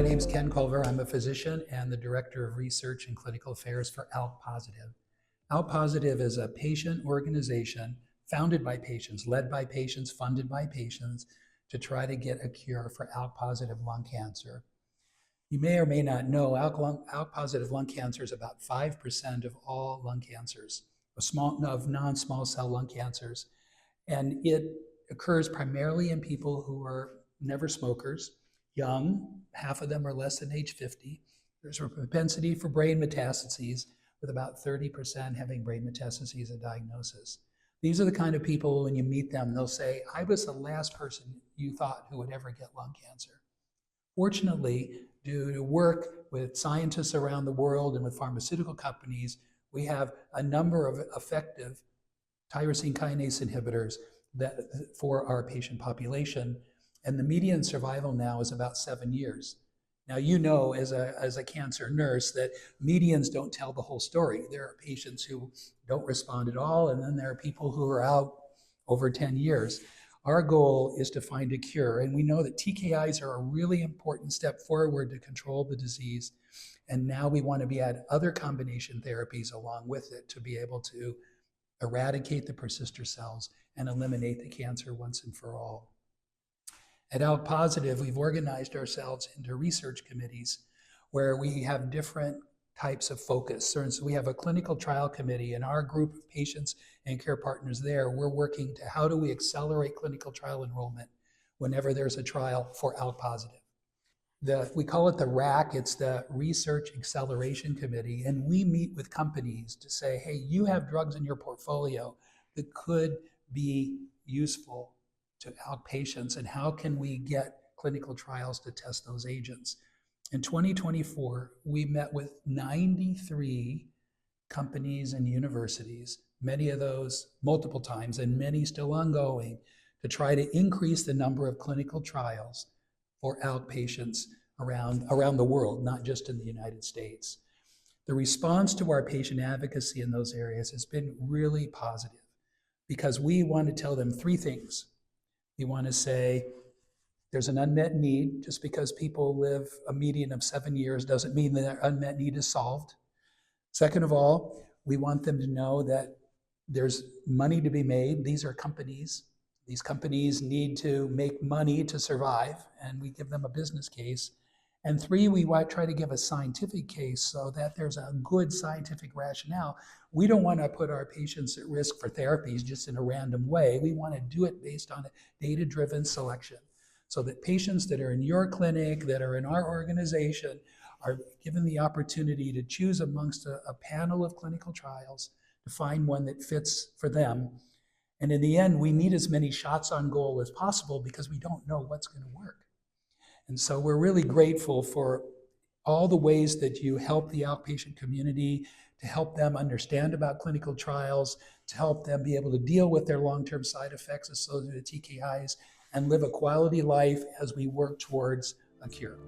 My name's Ken Culver. I'm a physician and the Director of Research and Clinical Affairs for ALK-positive. ALK-positive is a patient organization founded by patients, led by patients, funded by patients to try to get a cure for ALK-positive lung cancer. You may or may not know ALK-positive lung cancer is about 5% of all lung cancers, of non-small cell lung cancers. And it occurs primarily in people who are never smokers, young, half of them are less than age 50. There's a propensity for brain metastases, with about 30% having brain metastases at diagnosis. These are the kind of people, when you meet them, they'll say, I was the last person you thought who would ever get lung cancer. Fortunately, due to work with scientists around the world and with pharmaceutical companies, we have a number of effective tyrosine kinase inhibitors for our patient population. And the median survival now is about 7 years. Now, you know, as a cancer nurse, that medians don't tell the whole story. There are patients who don't respond at all, and then there are people who are out over 10 years. Our goal is to find a cure, and we know that TKIs are a really important step forward to control the disease, and now we want to add other combination therapies along with it to be able to eradicate the persister cells and eliminate the cancer once and for all. At ALK-positive, we've organized ourselves into research committees where we have different types of focus. So we have a clinical trial committee, and our group of patients and care partners there, we're working to how do we accelerate clinical trial enrollment whenever there's a trial for ALK-positive. We call it the RAC, it's the Research Acceleration Committee, and we meet with companies to say, hey, you have drugs in your portfolio that could be useful to ALK patients, and how can we get clinical trials to test those agents? In 2024, we met with 93 companies and universities, many of those multiple times and many still ongoing, to try to increase the number of clinical trials for ALK patients around the world, not just in the United States. The response to our patient advocacy in those areas has been really positive because we want to tell them three things. We want to say there's an unmet need. Just because people live a median of 7 years doesn't mean that their unmet need is solved. Second of all, we want them to know that there's money to be made. These are companies. These companies need to make money to survive, and we give them a business case. And three, we try to give a scientific case so that there's a good scientific rationale. We don't want to put our patients at risk for therapies just in a random way. We want to do it based on a data-driven selection so that patients that are in your clinic, that are in our organization, are given the opportunity to choose amongst a panel of clinical trials to find one that fits for them. And in the end, we need as many shots on goal as possible because we don't know what's going to work. And so we're really grateful for all the ways that you help the outpatient community, to help them understand about clinical trials, to help them be able to deal with their long-term side effects associated with TKIs, and live a quality life as we work towards a cure.